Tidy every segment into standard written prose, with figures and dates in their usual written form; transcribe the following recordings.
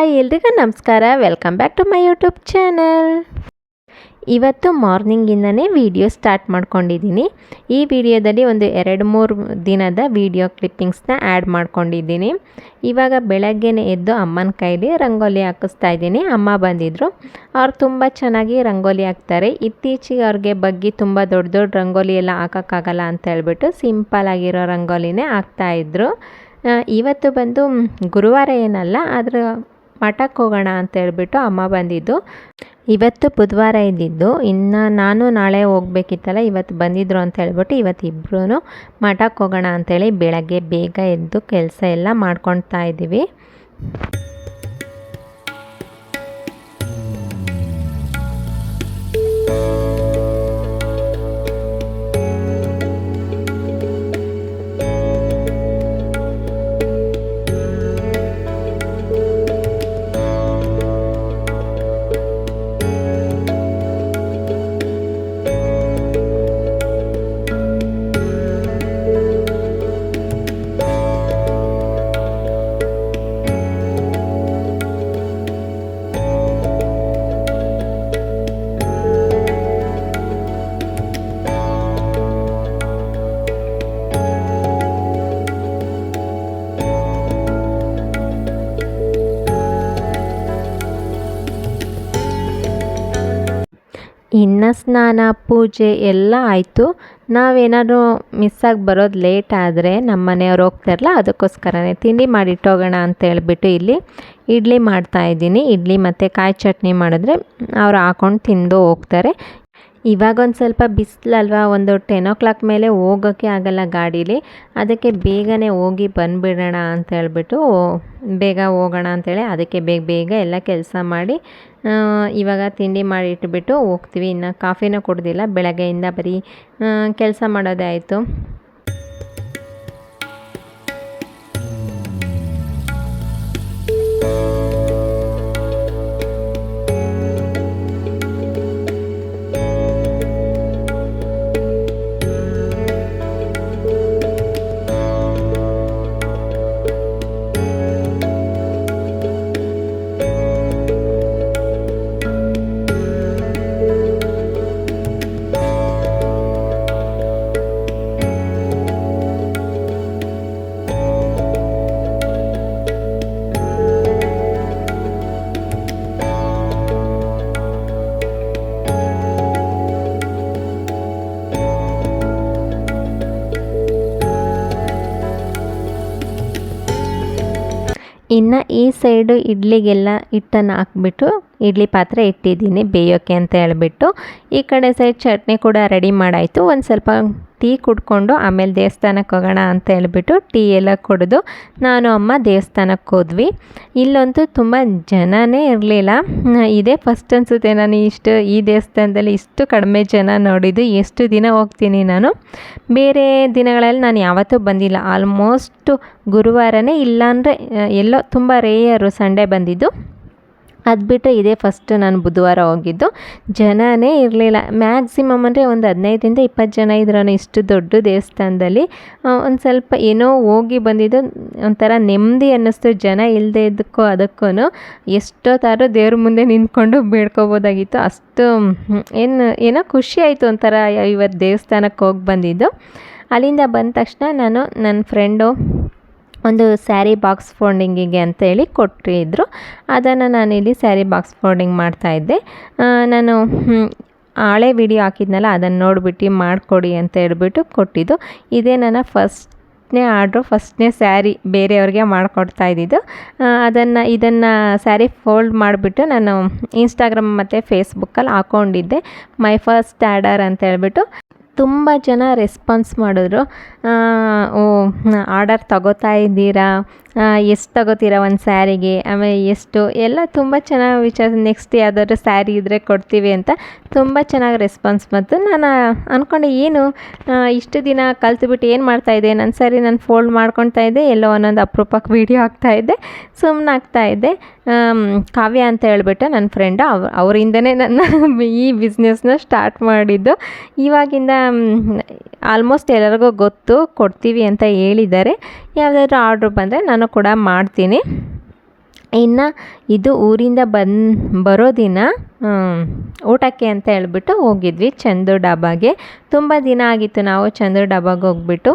Hi ಎಲ್ರಿಗೂ ನಮಸ್ಕಾರ. Welcome back to my YouTube channel. ಇವತ್ತು ಮಾರ್ನಿಂಗಿಂದನೇ ವಿಡಿಯೋ ಸ್ಟಾರ್ಟ್ ಮಾಡ್ಕೊಂಡಿದ್ದೀನಿ. ಈ ವಿಡಿಯೋದಲ್ಲಿ ಒಂದು 2-3 ದಿನದ ವಿಡಿಯೋ ಕ್ಲಿಪ್ಪಿಂಗ್ಸ್ನ ಆ್ಯಡ್ ಮಾಡ್ಕೊಂಡಿದ್ದೀನಿ. ಇವಾಗ ಬೆಳಗ್ಗೆನೇ ಎದ್ದು ಅಮ್ಮನ ಕೈಲಿ ರಂಗೋಲಿ ಹಾಕಿಸ್ತಾ ಇದ್ದೀನಿ. ಅಮ್ಮ ಬಂದಿದ್ದರು. ಅವ್ರು ತುಂಬ ಚೆನ್ನಾಗಿ ರಂಗೋಲಿ ಹಾಕ್ತಾರೆ. ಇತ್ತೀಚೆಗೆ ಅವ್ರಿಗೆ ಬಗ್ಗೆ ತುಂಬ ದೊಡ್ಡ ದೊಡ್ಡ ರಂಗೋಲಿ ಎಲ್ಲ ಹಾಕೋಕ್ಕಾಗಲ್ಲ ಅಂತ ಹೇಳ್ಬಿಟ್ಟು ಸಿಂಪಲ್ ಆಗಿರೋ ರಂಗೋಲಿನೇ ಹಾಕ್ತಾಯಿದ್ರು. ಇವತ್ತು ಬಂದು ಗುರುವಾರ ಏನಲ್ಲ, ಆದರೆ ಮಠಕ್ಕೆ ಹೋಗೋಣ ಅಂತ ಹೇಳ್ಬಿಟ್ಟು ಅಮ್ಮ ಬಂದಿದ್ದು. ಇವತ್ತು ಬುಧವಾರ ಇದ್ದಿದ್ದು, ಇನ್ನು ನಾನು ನಾಳೆ ಹೋಗ್ಬೇಕಿತ್ತಲ್ಲ, ಇವತ್ತು ಬಂದಿದ್ರು ಅಂತ ಹೇಳ್ಬಿಟ್ಟು ಇವತ್ತು ಇಬ್ಬರೂ ಮಠಕ್ಕೆ ಹೋಗೋಣ ಅಂಥೇಳಿ ಬೆಳಗ್ಗೆ ಬೇಗ ಎದ್ದು ಕೆಲಸ ಎಲ್ಲ ಮಾಡ್ಕೊಳ್ತಾ ಇದ್ದೀವಿ. ಇನ್ನು ಸ್ನಾನ ಪೂಜೆ ಎಲ್ಲ ಆಯಿತು. ನಾವೇನಾದರೂ ಮಿಸ್ಸಾಗಿ ಬರೋದು ಲೇಟ್ ಆದರೆ ನಮ್ಮ ಮನೆಯವ್ರು ಹೋಗ್ತಾರಲ್ಲ, ಅದಕ್ಕೋಸ್ಕರನೇ ತಿಂಡಿ ಮಾಡಿಟ್ಟೋಗೋಣ ಅಂತ ಹೇಳ್ಬಿಟ್ಟು ಇಲ್ಲಿ ಇಡ್ಲಿ ಮಾಡ್ತಾಯಿದ್ದೀನಿ. ಇಡ್ಲಿ ಮತ್ತು ಕಾಯಿ ಚಟ್ನಿ ಮಾಡಿದ್ರೆ ಅವ್ರು ಹಾಕ್ಕೊಂಡು ತಿಂದು ಹೋಗ್ತಾರೆ. ಇವಾಗ ಒಂದು ಸ್ವಲ್ಪ ಬಿಸಿಲಲ್ವ, ಒಂದು 10 o'clock ಮೇಲೆ ಹೋಗೋಕ್ಕೆ ಆಗಲ್ಲ ಗಾಡೀಲಿ. ಅದಕ್ಕೆ ಬೇಗನೆ ಹೋಗಿ ಬಂದುಬಿಡೋಣ ಅಂತ ಹೇಳ್ಬಿಟ್ಟು ಬೇಗ ಹೋಗೋಣ ಅಂಥೇಳಿ ಅದಕ್ಕೆ ಬೇಗ ಎಲ್ಲ ಕೆಲಸ ಮಾಡಿ ಇವಾಗ ತಿಂಡಿ ಮಾಡಿ ಇಟ್ಬಿಟ್ಟು ಹೋಗ್ತೀವಿ. ಇನ್ನು ಕಾಫಿನೂ ಕುಡ್ದಿಲ್ಲ, ಬೆಳಗ್ಗೆಯಿಂದ ಬರೀ ಕೆಲಸ ಮಾಡೋದೇ ಆಯಿತು. ಇನ್ನು ಈ ಸೈಡು ಇಡ್ಲಿಗೆಲ್ಲ ಹಿಟ್ಟನ್ನು ಹಾಕ್ಬಿಟ್ಟು ಇಡ್ಲಿ ಪಾತ್ರೆ ಇಟ್ಟಿದ್ದೀನಿ ಬೇಯೋಕ್ಕೆ ಅಂತ ಹೇಳ್ಬಿಟ್ಟು. ಈ ಕಡೆ ಸೈಡ್ ಚಟ್ನಿ ಕೂಡ ರೆಡಿ ಮಾಡಾಯಿತು. ಒಂದು ಸ್ವಲ್ಪ ಟೀ ಕುಡ್ಕೊಂಡು ಆಮೇಲೆ ದೇವಸ್ಥಾನಕ್ಕೆ ಹೋಗೋಣ ಅಂತ ಹೇಳ್ಬಿಟ್ಟು ಟೀ ಎಲ್ಲ ಕುಡಿದು ನಾನು ಅಮ್ಮ ದೇವಸ್ಥಾನಕ್ಕೆ ಹೋದ್ವಿ. ಇಲ್ಲಂತೂ ತುಂಬ ಜನನೇ ಇರಲಿಲ್ಲ. ಇದೇ ಫಸ್ಟ್ ಅನಿಸುತ್ತೆ ನಾನು ಈ ದೇವಸ್ಥಾನದಲ್ಲಿ ಇಷ್ಟು ಕಡಿಮೆ ಜನ ನೋಡಿದ್ದು. ಎಷ್ಟು ದಿನ ಹೋಗ್ತೀನಿ ನಾನು, ಬೇರೆ ದಿನಗಳಲ್ಲಿ ನಾನು ಯಾವತ್ತೂ ಬಂದಿಲ್ಲ. ಆಲ್ಮೋಸ್ಟು ಗುರುವಾರನೇ, ಇಲ್ಲಾಂದರೆ ಎಲ್ಲೋ ತುಂಬ ರೇಯರು ಸಂಡೇ ಬಂದಿದ್ದು. ಅದು ಬಿಟ್ಟು ಇದೇ ಫಸ್ಟ್ ನಾನು ಬುಧವಾರ ಹೋಗಿದ್ದು. ಜನನೇ ಇರಲಿಲ್ಲ. ಮ್ಯಾಕ್ಸಿಮಮ್ ಅಂದರೆ ಒಂದು 15-20 ಜನ ಇದ್ರೂ ಇಷ್ಟು ದೊಡ್ಡ ದೇವಸ್ಥಾನದಲ್ಲಿ. ಒಂದು ಸ್ವಲ್ಪ ಏನೋ ಹೋಗಿ ಬಂದಿದ್ದು ಒಂಥರ ನೆಮ್ಮದಿ ಅನ್ನಿಸ್ತು. ಜನ ಇಲ್ಲದೆ ಇದ್ದಕ್ಕೂ ಅದಕ್ಕೂ ಎಷ್ಟೊತ್ತಾದ್ರೂ ದೇವ್ರ ಮುಂದೆ ನಿಂತ್ಕೊಂಡು ಬೇಡ್ಕೋಬೋದಾಗಿತ್ತು. ಅಷ್ಟು ಏನೋ ಖುಷಿ ಆಯಿತು ಒಂಥರ. ಇವತ್ತು ದೇವಸ್ಥಾನಕ್ಕೆ ಹೋಗಿ ಬಂದಿದ್ದು. ಅಲ್ಲಿಂದ ಬಂದ ತಕ್ಷಣ ನಾನು ನನ್ನ ಫ್ರೆಂಡು ಒಂದು ಸ್ಯಾರಿ ಬಾಕ್ಸ್ ಫೋಲ್ಡಿಂಗಿಗೆ ಅಂತೇಳಿ ಕೊಟ್ಟಿದ್ರು. ಅದನ್ನು ನಾನಿಲ್ಲಿ ಸ್ಯಾರಿ ಬಾಕ್ಸ್ ಫೋಲ್ಡಿಂಗ್ ಮಾಡ್ತಾಯಿದ್ದೆ. ನಾನು ಹಳೆ ವಿಡಿಯೋ ಹಾಕಿದ್ನಲ್ಲ, ಅದನ್ನು ನೋಡಿಬಿಟ್ಟು ಮಾಡಿಕೊಡಿ ಅಂತ ಹೇಳ್ಬಿಟ್ಟು ಕೊಟ್ಟಿದ್ದು. ಇದೇ ನನ್ನ ಫಸ್ಟ್ನೇ ಆರ್ಡ್ರು, ಫಸ್ಟ್ನೇ ಸ್ಯಾರಿ ಬೇರೆಯವ್ರಿಗೆ ಮಾಡಿಕೊಡ್ತಾ ಇದ್ದಿದ್ದು. ಇದನ್ನು ಸ್ಯಾರಿ ಫೋಲ್ಡ್ ಮಾಡಿಬಿಟ್ಟು ನಾನು ಇನ್ಸ್ಟಾಗ್ರಾಮ್ ಮತ್ತು ಫೇಸ್ಬುಕ್ಕಲ್ಲಿ ಹಾಕ್ಕೊಂಡಿದ್ದೆ, ಮೈ ಫಸ್ಟ್ ಆರ್ಡರ್ ಅಂತ ಹೇಳ್ಬಿಟ್ಟು. ತುಂಬ ಜನ ರೆಸ್ಪಾನ್ಸ್ ಮಾಡಿದ್ರು. ಆರ್ಡರ್ ತಗೋತಾ ಇದ್ದೀರಾ, ಎಷ್ಟು ತಗೋತೀರಾ ಒಂದು ಸ್ಯಾರಿಗೆ, ಆಮೇಲೆ ಎಷ್ಟು ಎಲ್ಲ ತುಂಬ ಚೆನ್ನಾಗಿ ವಿಚಾರ. ನೆಕ್ಸ್ಟ್ ಯಾವುದಾದ್ರು ಸ್ಯಾರಿ ಇದ್ದರೆ ಕೊಡ್ತೀವಿ ಅಂತ ತುಂಬ ಚೆನ್ನಾಗಿ ರೆಸ್ಪಾನ್ಸ್ ಬಂತು. ನಾನು ಅಂದ್ಕೊಂಡೆ ಏನು ಇಷ್ಟು ದಿನ ಕಲ್ತ್ಬಿಟ್ಟು ಏನು ಮಾಡ್ತಾಯಿದ್ದೆ, ನನ್ನ ಸ್ಯಾರಿ ನಾನು ಫೋಲ್ಡ್ ಮಾಡ್ಕೊತಾ ಇದ್ದೆ, ಎಲ್ಲೋ ಒಂದೊಂದು ಅಪರೂಪಕ್ಕೆ ವೀಡಿಯೋ ಹಾಕ್ತಾಯಿದ್ದೆ, ಸುಮ್ಮನೆ ಆಗ್ತಾಯಿದ್ದೆ. ಕಾವ್ಯ ಅಂತ ಹೇಳ್ಬಿಟ್ಟು ನನ್ನ ಫ್ರೆಂಡು, ಅವರಿಂದನೇ ನನ್ನ ಈ ಬಿಸ್ನೆಸ್ನ ಸ್ಟಾರ್ಟ್ ಮಾಡಿದ್ದು. ಇವಾಗಿಂದ ಆಲ್ಮೋಸ್ಟ್ ಎಲ್ಲರಿಗೂ ಗೊತ್ತು, ಕೊಡ್ತೀವಿ ಅಂತ ಹೇಳಿದ್ದಾರೆ. ಯಾವುದಾದ್ರೂ ಆರ್ಡ್ರ್ ಬಂದರೆ ನಾನು ಕೂಡ ಮಾಡ್ತೀನಿ. ಇನ್ನು ಇದು ಊರಿಂದ ಬರೋ ದಿನ ಊಟಕ್ಕೆ ಅಂತ ಹೇಳ್ಬಿಟ್ಟು ಹೋಗಿದ್ವಿ ಚಂದು ಡಾಬಾಗೆ. ತುಂಬ ದಿನ ಆಗಿತ್ತು ನಾವು ಚಂದು ಡಾಬಾಗೆ ಹೋಗ್ಬಿಟ್ಟು.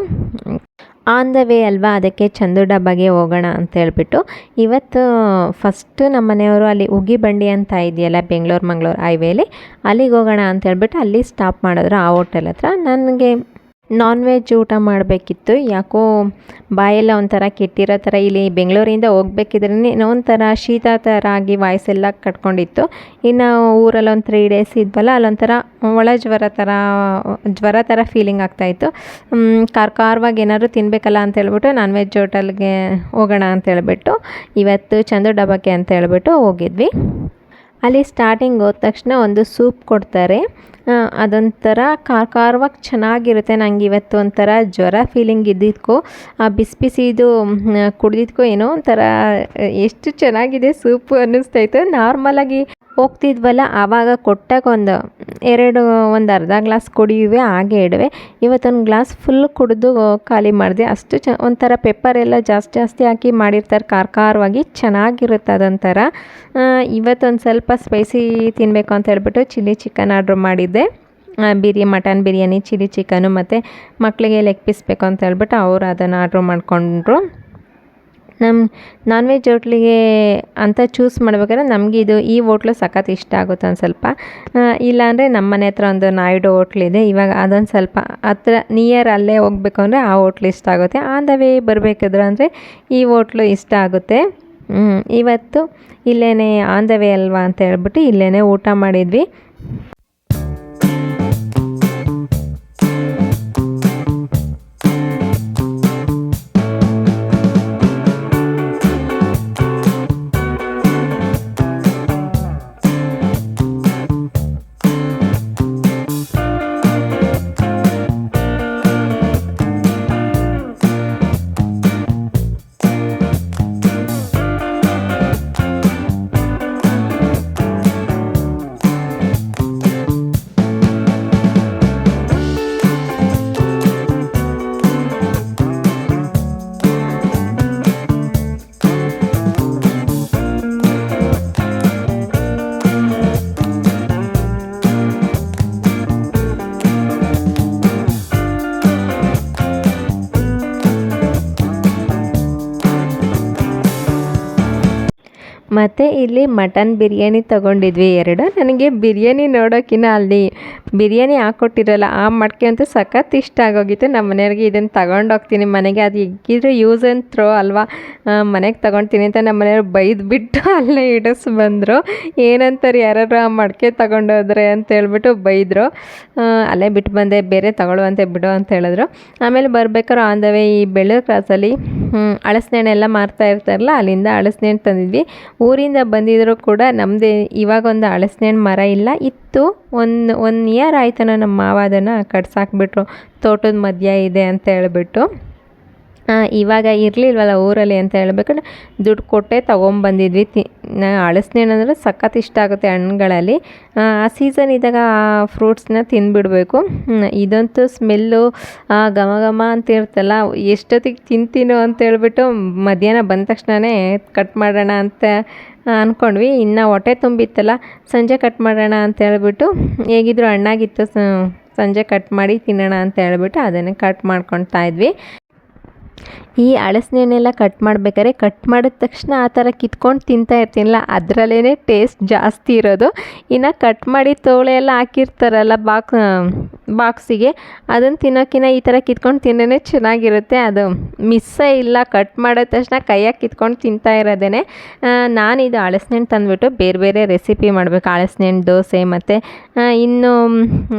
ಆನ್ ದ ವೇ ಅಲ್ವಾ, ಅದಕ್ಕೆ ಚಂದು ಡಾಬಾಗೆ ಹೋಗೋಣ ಅಂತ ಹೇಳ್ಬಿಟ್ಟು ಇವತ್ತು ಫಸ್ಟು ನಮ್ಮ ಮನೆಯವರು ಅಲ್ಲಿ ಉಗಿಬಂಡಿ ಅಂತ ಇದೆಯಲ್ಲ ಬೆಂಗಳೂರು ಮಂಗಳೂರು ಹೈವೇಲಿ, ಅಲ್ಲಿಗೆ ಹೋಗೋಣ ಅಂತ ಹೇಳ್ಬಿಟ್ಟು ಅಲ್ಲಿ ಸ್ಟಾಪ್ ಮಾಡಿದ್ರು ಆ ಹೋಟೆಲ್ ಹತ್ರ. ನನಗೆ ನಾನ್ ವೆಜ್ ಊಟ ಮಾಡಬೇಕಿತ್ತು, ಯಾಕೋ ಬಾಯೆಲ್ಲ ಒಂಥರ ಕೆಟ್ಟಿರೋ ಥರ, ಇಲ್ಲಿ ಬೆಂಗಳೂರಿಂದ ಹೋಗ್ಬೇಕಿದ್ರೆ ಏನೋ ಒಂಥರ ಶೀತ ಥರ ಆಗಿ ವಾಯ್ಸೆಲ್ಲ ಕಟ್ಕೊಂಡಿತ್ತು. ಇನ್ನು ಊರಲ್ಲಿ ಒಂದು 3 ಡೇಸ್ ಇದ್ವಲ್ಲ, ಅಲ್ಲೊಂಥರ ಒಳ ಜ್ವರ ಥರ ಫೀಲಿಂಗ್ ಆಗ್ತಾಯಿತ್ತು. ಖಾರವಾಗಿ ಏನಾದ್ರು ತಿನ್ನಬೇಕಲ್ಲ ಅಂತ ಹೇಳ್ಬಿಟ್ಟು ನಾನ್ ವೆಜ್ ಹೋಟೆಲ್ಗೆ ಹೋಗೋಣ ಅಂತ ಹೇಳ್ಬಿಟ್ಟು ಇವತ್ತು ಚಂದು ಡಾಬಾಕ್ಕೆ ಅಂತ ಹೇಳ್ಬಿಟ್ಟು ಹೋಗಿದ್ವಿ. ಅಲ್ಲಿ ಸ್ಟಾರ್ಟಿಂಗ್ ಹೋದ ತಕ್ಷಣ ಒಂದು ಸೂಪ್ ಕೊಡ್ತಾರೆ, ಅದೊಂಥರ ಖಾರವಾಗಿ ಚೆನ್ನಾಗಿರುತ್ತೆ. ನಂಗೆ ಇವತ್ತು ಒಂಥರ ಜ್ವರ ಫೀಲಿಂಗ್ ಇದ್ದಿದ್ದಕ್ಕೂ ಆ ಬಿಸಿ ಕುಡ್ದಿದ್ದಕ್ಕೂ ಏನೋ ಒಂಥರ ಎಷ್ಟು ಚೆನ್ನಾಗಿದೆ ಸೂಪು ಅನ್ನಿಸ್ತಾಯಿತ್ತು. ನಾರ್ಮಲಾಗಿ ಹೋಗ್ತಿದ್ವಲ್ಲ ಆವಾಗ ಕೊಟ್ಟಾಗ ಒಂದು ಅರ್ಧ ಗ್ಲಾಸ್ ಕುಡಿಯುವೆ, ಹಾಗೆ ಇಡುವೆ. ಇವತ್ತೊಂದು ಗ್ಲಾಸ್ ಫುಲ್ ಕುಡಿದು ಖಾಲಿ ಮಾಡಿದೆ. ಅಷ್ಟು ಒಂಥರ ಪೆಪ್ಪರ್ ಎಲ್ಲ ಜಾಸ್ತಿ ಹಾಕಿ ಮಾಡಿರ್ತಾರೆ, ಖಾರವಾಗಿ ಚೆನ್ನಾಗಿರುತ್ತೆ ಅದೊಂಥರ. ಇವತ್ತೊಂದು ಸ್ವಲ್ಪ ಸ್ಪೈಸಿ ತಿನ್ನಬೇಕು ಅಂತ ಹೇಳ್ಬಿಟ್ಟು ಚಿಲ್ಲಿ ಚಿಕನ್ ಆರ್ಡ್ರ್ ಮಾಡಿದ್ದೆ. ಮಟನ್ ಬಿರಿಯಾನಿ, ಚಿಲ್ಲಿ ಚಿಕನು ಮತ್ತು ಮಕ್ಕಳಿಗೆ ಲೆಗ್ ಪೀಸ್ ಬೇಕು ಅಂತ ಹೇಳ್ಬಿಟ್ಟು ಅವರು ಅದನ್ನು ಆರ್ಡ್ರ್ ಮಾಡಿಕೊಂಡ್ರು. ನಮ್ಮ ನಾನ್ ವೆಜ್ ಹೋಟ್ಲಿಗೆ ಅಂತ ಚೂಸ್ ಮಾಡ್ಬೇಕಾದ್ರೆ ನಮಗೆ ಈ ಹೋಟ್ಲು ಸಖತ್ ಇಷ್ಟ ಆಗುತ್ತೆ ಒಂದು ಸ್ವಲ್ಪ. ಇಲ್ಲಾಂದರೆ ನಮ್ಮ ಮನೆ ಹತ್ರ ಒಂದು ನಾಯ್ಡು ಹೋಟ್ಲಿದೆ, ಇವಾಗ ಅದೊಂದು ಸ್ವಲ್ಪ ಹತ್ರ ನಿಯರ್ ಅಲ್ಲೇ ಹೋಗ್ಬೇಕು ಅಂದರೆ ಆ ಹೋಟ್ಲು ಇಷ್ಟ ಆಗುತ್ತೆ. ಆನ್ ದ ವೇ ಬರಬೇಕಿದ್ರೆ ಅಂದರೆ ಈ ಹೋಟ್ಲು ಇಷ್ಟ ಆಗುತ್ತೆ. ಇವತ್ತು ಇಲ್ಲೇ ಆನ್ ದ ವೇ ಅಲ್ವಾ ಅಂತ ಹೇಳ್ಬಿಟ್ಟು ಇಲ್ಲೇ ಊಟ ಮಾಡಿದ್ವಿ. ಮತ್ತು ಇಲ್ಲಿ ಮಟನ್ ಬಿರಿಯಾನಿ ತೊಗೊಂಡಿದ್ವಿ 2. ನನಗೆ ಬಿರಿಯಾನಿ ನೋಡೋಕ್ಕಿಂತ ಅಲ್ಲಿ ಬಿರಿಯಾನಿ ಹಾಕ್ಕೊಟ್ಟಿರಲ್ಲ ಆ ಮಡಿಕೆ ಅಂತೂ ಸಖತ್ ಇಷ್ಟ ಆಗೋಗಿತ್ತು. ನಮ್ಮ ಮನೆಯವ್ರಿಗೆ ಇದನ್ನು ತಗೊಂಡೋಗ್ತೀನಿ ಮನೆಗೆ, ಅದು ಇಕ್ಕಿದ್ರೆ ಯೂಸ್ ಆ್ಯಂಡ್ ಥ್ರೋ ಅಲ್ವಾ, ಮನೆಗೆ ತೊಗೊಳ್ತೀನಿ ಅಂತ ನಮ್ಮ ಮನೆಯವ್ರು ಬೈದ್ಬಿಟ್ಟು ಅಲ್ಲೇ ಬಂದರು. ಏನಂತಾರೆ ಯಾರು ಆ ಮಡಿಕೆ ತೊಗೊಂಡೋದ್ರೆ ಅಂತ ಹೇಳ್ಬಿಟ್ಟು ಬೈದರು. ಅಲ್ಲೇ ಬಿಟ್ಟು ಬಂದೆ, ಬೇರೆ ತೊಗೊಳ್ಳುವಂತೆ ಬಿಡು ಅಂತ ಹೇಳಿದ್ರು. ಆಮೇಲೆ ಬರ್ಬೇಕಾದ್ರೆ ಆನ್ ದ ವೇ ಈ ಬೆಳ್ಳೂರು ಕ್ರಾಸಲ್ಲಿ ಹಳಸಿನೆಣ್ಣೆ ಎಲ್ಲ ಮಾರ್ತಾ ಇರ್ತಾರಲ್ಲ, ಅಲ್ಲಿಂದ ಹಳಸಿನೆಣ್ಣೆ ತಂದಿದ್ವಿ. ಊರಿಂದ ಬಂದಿದ್ರು ಕೂಡ ನಮ್ಮದೇ ಇವಾಗ ಒಂದು ಹಳಸಿನೆಣ್ಣೆ ಮರ ಇಲ್ಲ, ಇತ್ತು. ಒನ್ ಇಯರ್ ಆಯ್ತನೋ ನಮ್ಮ ಮಾವ ಅದನ್ನು ಕಟ್ಸಾಕ್ಬಿಟ್ರು, ತೋಟದ ಮಧ್ಯ ಇದೆ ಅಂತ ಹೇಳ್ಬಿಟ್ಟು. ಇವಾಗ ಇರಲಿಲ್ವಲ್ಲ ಊರಲ್ಲಿ ಅಂತ ಹೇಳ್ಬೇಕಾದ್ರೆ ದುಡ್ಡು ಕೊಟ್ಟೆ ತೊಗೊಂಬಂದಿದ್ವಿ. ಹಳಸಿನೆಣ್ಣೆ ಅಂದರೆ ಸಖತ್ ಇಷ್ಟ ಆಗುತ್ತೆ ಹಣ್ಣುಗಳಲ್ಲಿ. ಆ ಸೀಸನ್ ಇದ್ದಾಗ ಆ ಫ್ರೂಟ್ಸ್ನ ತಿಂದುಬಿಡ್ಬೇಕು. ಇದಂತೂ ಸ್ಮೆಲ್ಲು ಘಮ ಅಂತ ಇರುತ್ತಲ್ಲ, ಎಷ್ಟೊತ್ತಿಗೆ ತಿಂತೀನೋ ಅಂತ ಹೇಳ್ಬಿಟ್ಟು ಮಧ್ಯಾಹ್ನ ಬಂದ ತಕ್ಷಣವೇ ಕಟ್ ಮಾಡೋಣ ಅಂತ ಅಂದ್ಕೊಂಡ್ವಿ. ಇನ್ನು ಹೊಟ್ಟೆ ತುಂಬಿತ್ತಲ್ಲ, ಸಂಜೆ ಕಟ್ ಮಾಡೋಣ ಅಂತ ಹೇಳ್ಬಿಟ್ಟು, ಹೇಗಿದ್ರು ಹಣ್ಣಾಗಿತ್ತು, ಸಂಜೆ ಕಟ್ ಮಾಡಿ ತಿನ್ನೋಣ ಅಂತ ಹೇಳ್ಬಿಟ್ಟು ಅದನ್ನೇ ಕಟ್ ಮಾಡ್ಕೊಳ್ತಾ ಇದ್ವಿ. ಈ ಹಳಸಿನೆಣ್ಣೆಲ್ಲ ಕಟ್ ಮಾಡ್ಬೇಕಾದ್ರೆ ಕಟ್ ಮಾಡಿದ ತಕ್ಷಣ ಆ ಥರ ಕಿತ್ಕೊಂಡು ತಿಂತಾ ಇರ್ತೀನಲ್ಲ, ಅದರಲ್ಲೇ ಟೇಸ್ಟ್ ಜಾಸ್ತಿ ಇರೋದು. ಇನ್ನು ಕಟ್ ಮಾಡಿ ತೋಳೆ ಎಲ್ಲ ಹಾಕಿರ್ತಾರಲ್ಲ ಬಾಕ್ಸಿಗೆ, ಅದನ್ನು ತಿನ್ನೋಕ್ಕಿಂತ ಈ ಥರ ಕಿತ್ಕೊಂಡು ತಿನ್ನೋನೇ ಚೆನ್ನಾಗಿರುತ್ತೆ. ಅದು ಮಿಸ್ಸೇ ಇಲ್ಲ, ಕಟ್ ಮಾಡಿದ ತಕ್ಷಣ ಕೈಯಾಗಿ ಕಿತ್ಕೊಂಡು ತಿಂತಾ ಇರೋದೇ. ನಾನಿದು ಹಳಸಿನೆಣ್ಣೆ ತಂದುಬಿಟ್ಟು ಬೇರೆ ರೆಸಿಪಿ ಮಾಡಬೇಕು, ಹಳಸಿನೆಣ್ಣೆ ದೋಸೆ ಮತ್ತು ಇನ್ನು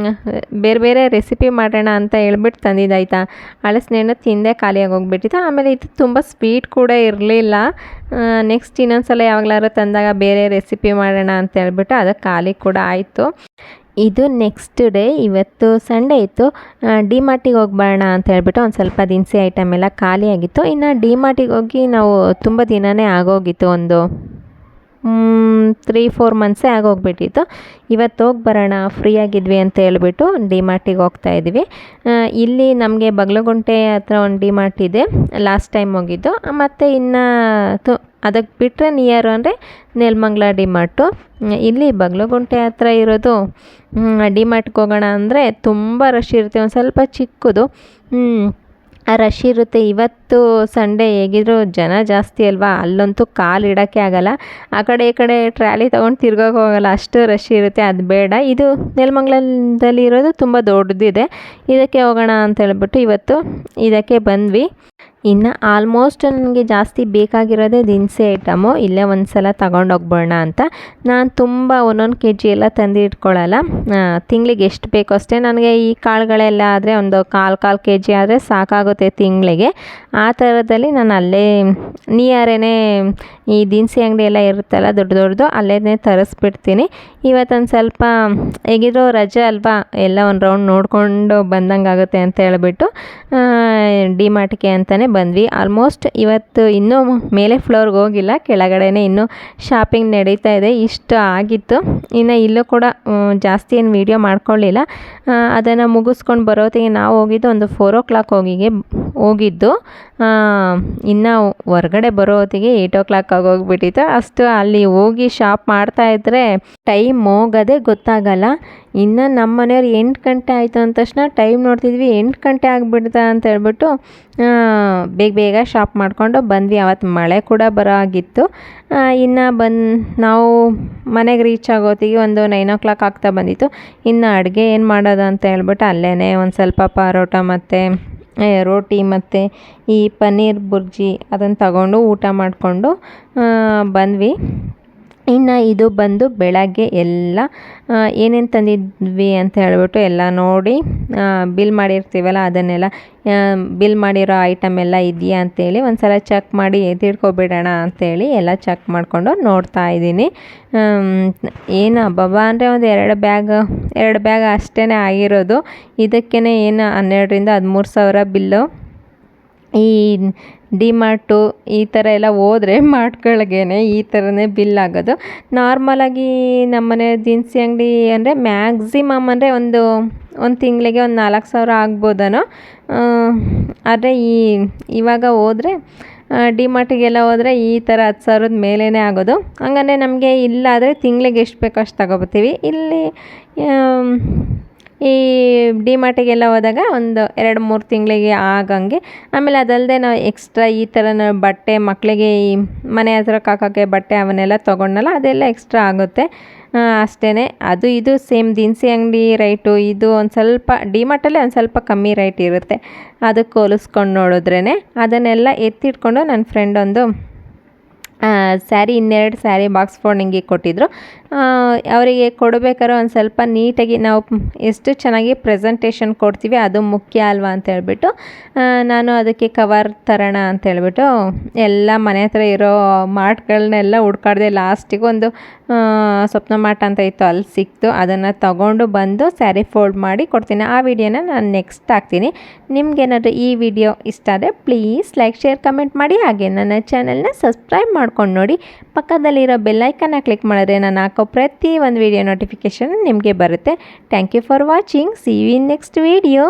ಬೇರೆ ರೆಸಿಪಿ ಮಾಡೋಣ ಅಂತ ಹೇಳ್ಬಿಟ್ಟು ತಂದಿದ್ದಾಯ್ತಾ. ಹಳಸಿನೆಣ್ಣೆ ತಿಂದೆ ಖಾಲಿಯಾಗಿ ಹೋಗ್ಬಿಟ್ಟಿತ್ತು. ಆಮೇಲೆ ಇದು ತುಂಬ ಸ್ವೀಟ್ ಕೂಡ ಇರಲಿಲ್ಲ. ನೆಕ್ಸ್ಟ್ ಇನ್ನೊಂದು ಸಲ ಯಾವಾಗಲಾದ್ರು ತಂದಾಗ ಬೇರೆ ರೆಸಿಪಿ ಮಾಡೋಣ ಅಂತ ಹೇಳ್ಬಿಟ್ಟು ಅದು ಖಾಲಿ ಕೂಡ ಆಯಿತು. ಇದು ನೆಕ್ಸ್ಟ್ ಡೇ, ಇವತ್ತು ಸಂಡೇ ಇತ್ತು. ಡಿಮಾರ್ಟಿಗೆ ಹೋಗ್ಬರೋಣ ಅಂತ ಹೇಳ್ಬಿಟ್ಟು ಒಂದು ಸ್ವಲ್ಪ ದಿನಸಿ ಐಟಮ್ ಎಲ್ಲ ಖಾಲಿಯಾಗಿತ್ತು. ಇನ್ನು ಡಿಮಾರ್ಟಿಗೆ ಹೋಗಿ ನಾವು ತುಂಬ ದಿನವೇ ಆಗೋಗಿತ್ತು, ಒಂದು 3-4 ಮಂತ್ಸೇ ಆಗೋಗ್ಬಿಟ್ಟಿತ್ತು. ಇವತ್ತು ಹೋಗಿ ಬರೋಣ ಫ್ರೀ ಆಗಿದ್ವಿ ಅಂತ ಹೇಳ್ಬಿಟ್ಟು ಡಿಮಾರ್ಟಿಗೆ ಹೋಗ್ತಾಯಿದ್ವಿ. ಇಲ್ಲಿ ನಮಗೆ ಬಗ್ಲಗುಂಟೆ ಹತ್ರ ಒಂದು ಡಿಮಾರ್ಟ್ ಇದೆ, ಲಾಸ್ಟ್ ಟೈಮ್ ಹೋಗಿದ್ದು. ಮತ್ತು ಇನ್ನು ಅದಕ್ಕೆ ಬಿಟ್ಟರೆ ನಿಯರು ಅಂದರೆ ನೆಲಮಂಗಲ ಡಿಮಾರ್ಟು. ಇಲ್ಲಿ ಬಗ್ಲಗುಂಟೆ ಹತ್ರ ಇರೋದು ಡಿಮಾರ್ಟ್ಗೆ ಹೋಗೋಣ ಅಂದರೆ ತುಂಬ ರಶ್ ಇರುತ್ತೆ, ಒಂದು ಸ್ವಲ್ಪ ಚಿಕ್ಕದು. ರಶ್ ಇರುತ್ತೆ. ಇವತ್ತು ಸಂಡೇ ಹೇಗಿದ್ರು ಜನ ಜಾಸ್ತಿ ಅಲ್ವಾ, ಅಲ್ಲಂತೂ ಕಾಲು ಇಡೋಕ್ಕೆ ಆಗೋಲ್ಲ. ಆ ಕಡೆ ಈ ಕಡೆ ಟ್ರಾಲಿ ತೊಗೊಂಡು ತಿರ್ಗೋಕೆ ಹೋಗಲ್ಲ, ಅಷ್ಟು ರಶ್ ಇರುತ್ತೆ. ಅದು ಬೇಡ. ಇದು ನೆಲಮಂಗಲದಲ್ಲಿ ಇರೋದು ತುಂಬ ದೊಡ್ಡದಿದೆ, ಇದಕ್ಕೆ ಹೋಗೋಣ ಅಂತ ಹೇಳ್ಬಿಟ್ಟು ಇವತ್ತು ಇದಕ್ಕೆ ಬಂದ್ವಿ. ಇನ್ನು ಆಲ್ಮೋಸ್ಟ್ ನನಗೆ ಜಾಸ್ತಿ ಬೇಕಾಗಿರೋದೇ ದಿನಸಿ ಐಟಮು, ಇಲ್ಲೇ ಒಂದು ಸಲ ತಗೊಂಡೋಗ್ಬೋಣ ಅಂತ. ನಾನು ತುಂಬ 1 kg ಎಲ್ಲ ತಂದು ಇಟ್ಕೊಳ್ಳಲ್ಲ, ತಿಂಗಳಿಗೆ ಎಷ್ಟು ಬೇಕೋ ಅಷ್ಟೇ. ನನಗೆ ಈ ಕಾಳುಗಳೆಲ್ಲ ಆದರೆ ಒಂದು 1/4 kg ಆದರೆ ಸಾಕಾಗುತ್ತೆ ತಿಂಗಳಿಗೆ. ಆ ಥರದಲ್ಲಿ ನಾನು ಅಲ್ಲೇ ನಿಯರೇನೇ ಈ ದಿನಸಿ ಅಂಗಡಿ ಎಲ್ಲ ಇರುತ್ತಲ್ಲ ದೊಡ್ಡದು, ಅಲ್ಲೇ ತರಿಸ್ಬಿಡ್ತೀನಿ. ಇವತ್ತೊಂದು ಸ್ವಲ್ಪ ಹೇಗಿದ್ರು ರಜೆ ಅಲ್ವಾ, ಎಲ್ಲ ಒಂದು ರೌಂಡ್ ನೋಡಿಕೊಂಡು ಬಂದಂಗೆ ಆಗುತ್ತೆ ಅಂತ ಹೇಳ್ಬಿಟ್ಟು ಡಿಮಾರ್ಟ್ಗೆ ಅಂತಲೇ ಬಂದ್ವಿ. ಆಲ್ಮೋಸ್ಟ್ ಇವತ್ತು ಇನ್ನೂ ಮೇಲೆ ಫ್ಲೋರ್ಗೆ ಹೋಗಿಲ್ಲ, ಕೆಳಗಡೆನೇ ಇನ್ನೂ ಶಾಪಿಂಗ್ ನಡೀತಾ ಇದೆ. ಇಷ್ಟು ಆಗಿತ್ತು. ಇನ್ನು ಇಲ್ಲೂ ಕೂಡ ಜಾಸ್ತಿ ಏನು ವೀಡಿಯೋ ಮಾಡ್ಕೊಳ್ಳಿಲ್ಲ. ಅದನ್ನು ಮುಗಿಸ್ಕೊಂಡು ಬರೋತ್ತಿಗೆ ನಾವು ಹೋಗಿದ್ದು ಒಂದು 4 o'clock ಹೋಗಿದ್ದು. ಇನ್ನು ಹೊರಗಡೆ ಬರೋ ಹೊತ್ತಿಗೆ 8 o'clock ಆಗೋಗ್ಬಿಟ್ಟಿತ್ತು. ಅಷ್ಟು ಅಲ್ಲಿ ಹೋಗಿ ಶಾಪ್ ಮಾಡ್ತಾಯಿದ್ರೆ ಟೈಮ್ ಹೋಗೋದೇ ಗೊತ್ತಾಗಲ್ಲ. ಇನ್ನು ನಮ್ಮ ಮನೆಯವ್ರು 8 ಗಂಟೆ ಆಯಿತು ಅಂದ ತಕ್ಷಣ ಟೈಮ್ ನೋಡ್ತಿದ್ವಿ, 8 ಗಂಟೆ ಆಗಿಬಿಡ್ತಾ ಅಂತ ಹೇಳ್ಬಿಟ್ಟು ಬೇಗ ಶಾಪ್ ಮಾಡಿಕೊಂಡು ಬಂದ್ವಿ. ಅವತ್ತು ಮಳೆ ಕೂಡ ಬರೋ ಆಗಿತ್ತು. ಇನ್ನು ನಾವು ಮನೆಗೆ ರೀಚ್ ಆಗೋತ್ತಿಗೆ ಒಂದು 9 o'clock ಆಗ್ತಾ ಬಂದಿತ್ತು. ಇನ್ನು ಅಡುಗೆ ಏನು ಮಾಡೋದು ಅಂತ ಹೇಳ್ಬಿಟ್ಟು ಅಲ್ಲೇ ಒಂದು ಸ್ವಲ್ಪ ಪರೋಟ ಮತ್ತು ರೋಟಿ ಮತ್ತು ಈ ಪನ್ನೀರ್ ಬುರ್ಜಿ ಅದನ್ನು ತಗೊಂಡು ಊಟ ಮಾಡಿಕೊಂಡು ಬಂದ್ವಿ. ಇನ್ನು ಇದು ಬಂದು ಬೆಳಗ್ಗೆ ಎಲ್ಲ ಏನೇನು ತಂದಿದ್ವಿ ಅಂತ ಹೇಳ್ಬಿಟ್ಟು ಎಲ್ಲ ನೋಡಿ ಬಿಲ್ ಮಾಡಿರ್ತೀವಲ್ಲ, ಅದನ್ನೆಲ್ಲ ಬಿಲ್ ಮಾಡಿರೋ ಐಟಮ್ ಎಲ್ಲ ಇದೆಯಾ ಅಂತೇಳಿ ಒಂದು ಸಲ ಚೆಕ್ ಮಾಡಿ ತಿಳ್ಕೊಬಿಡೋಣ ಅಂಥೇಳಿ ಎಲ್ಲ ಚೆಕ್ ಮಾಡಿಕೊಂಡು ನೋಡ್ತಾ ಇದ್ದೀನಿ. ಏನು ಹಬ್ಬ ಅಂದರೆ ಒಂದು 2 ಬ್ಯಾಗ್ ಅಷ್ಟೇ ಆಗಿರೋದು. ಇದಕ್ಕೇ ಏನು 12,000-13,000 ಬಿಲ್ಲು. ಈ ಡಿಮಾರ್ಟು ಈ ಥರ ಎಲ್ಲ ಹೋದ್ರೆ ಮಾರ್ಟ್ಗಳಿಗೇನೆ ಈ ಥರನೇ ಬಿಲ್ ಆಗೋದು. ನಾರ್ಮಲಾಗಿ ನಮ್ಮನೆ ದಿನಸಿ ಅಂಗಡಿ ಅಂದರೆ ಮ್ಯಾಕ್ಸಿಮಮ್ ಅಂದರೆ ಒಂದು ತಿಂಗಳಿಗೆ ಒಂದು 4,000 ಆಗ್ಬೋದನೋ. ಆದರೆ ಇವಾಗ ಹೋದರೆ ಡಿಮಾರ್ಟಿಗೆಲ್ಲ ಹೋದರೆ ಈ ಥರ 10,000 ಮೇಲೇ ಆಗೋದು. ಹಂಗಂದರೆ ನಮಗೆ ಇಲ್ಲಾದರೆ ತಿಂಗಳಿಗೆ ಎಷ್ಟು ಬೇಕೋ ಅಷ್ಟು ತಗೊಬರ್ತೀವಿ. ಇಲ್ಲಿ ಈ ಡಿಮಾರ್ಟಿಗೆಲ್ಲ ಹೋದಾಗ ಒಂದು 2-3 ತಿಂಗಳಿಗೆ ಆಗಂಗೆ. ಆಮೇಲೆ ಅದಲ್ಲದೆ ನಾವು ಎಕ್ಸ್ಟ್ರಾ ಈ ಥರ ಬಟ್ಟೆ ಮಕ್ಕಳಿಗೆ ಈ ಮನೆ ಹತ್ರ ಹಾಕೋಕ್ಕೆ ಬಟ್ಟೆ ಅವನ್ನೆಲ್ಲ ತೊಗೊಂಡಲ್ಲ, ಅದೆಲ್ಲ ಎಕ್ಸ್ಟ್ರಾ ಆಗುತ್ತೆ ಅಷ್ಟೇ. ಅದು ಇದು ಸೇಮ್ ದಿನಸಿ ಅಂಗಡಿ ರೈಟು, ಇದು ಒಂದು ಸ್ವಲ್ಪ ಡಿಮಾರ್ಟಲ್ಲೇ ಒಂದು ಸ್ವಲ್ಪ ಕಮ್ಮಿ ರೈಟ್ ಇರುತ್ತೆ. ಅದಕ್ಕೆ ಹೋಲಿಸ್ಕೊಂಡು ನೋಡಿದ್ರೇ ಅದನ್ನೆಲ್ಲ ಎತ್ತಿಟ್ಕೊಂಡು ನನ್ನ ಫ್ರೆಂಡ್ ಒಂದು ಸ್ಯಾರಿ 2 ಸ್ಯಾರಿ ಬಾಕ್ಸ್ ಫೋಲ್ಡಿಂಗಿಗೆ ಕೊಟ್ಟಿದ್ದರು. ಅವರಿಗೆ ಕೊಡಬೇಕಾದ್ರೆ ಒಂದು ಸ್ವಲ್ಪ ನೀಟಾಗಿ ನಾವು ಎಷ್ಟು ಚೆನ್ನಾಗಿ ಪ್ರೆಸೆಂಟೇಷನ್ ಕೊಡ್ತೀವಿ ಅದು ಮುಖ್ಯ ಅಲ್ವಾ ಅಂತ ಹೇಳ್ಬಿಟ್ಟು ನಾನು ಅದಕ್ಕೆ ಕವರ್ ತರೋಣ ಅಂತ ಹೇಳ್ಬಿಟ್ಟು ಎಲ್ಲ ಮನೆ ಹತ್ರ ಇರೋ ಮಾರ್ಟ್ಗಳನ್ನೆಲ್ಲ ಹುಡ್ಕಾಡ್ದೆ. ಲಾಸ್ಟಿಗೆ ಒಂದು ಸ್ವಪ್ನ ಮಾರ್ಟ್ ಅಂತ ಇತ್ತು, ಅಲ್ಲಿ ಸಿಕ್ತು. ಅದನ್ನು ತಗೊಂಡು ಬಂದು ಸ್ಯಾರಿ ಫೋಲ್ಡ್ ಮಾಡಿ ಕೊಡ್ತೀನಿ. ಆ ವಿಡಿಯೋನ ನಾನು ನೆಕ್ಸ್ಟ್ ಹಾಕ್ತೀನಿ. ನಿಮ್ಗೇನಾದರೂ ಈ ವಿಡಿಯೋ ಇಷ್ಟ ಆದರೆ ಪ್ಲೀಸ್ ಲೈಕ್, ಶೇರ್, ಕಮೆಂಟ್ ಮಾಡಿ. ಹಾಗೆ ನನ್ನ ಚಾನಲ್ನ ಸಬ್ಸ್ಕ್ರೈಬ್ ಮಾಡ್ಕೊಂಡು ನೋಡಿ. ಪಕ್ಕದಲ್ಲಿರೋ ಬೆಲ್ಲೈಕನ್ನ ಕ್ಲಿಕ್ ಮಾಡಿದ್ರೆ ನಾನು ಹಾಕೋ ಪ್ರತಿ ಒಂದು ವಿಡಿಯೋ ನೋಟಿಫಿಕೇಷನ್ ನಿಮಗೆ ಬರುತ್ತೆ. Thank you for watching. See you in next video.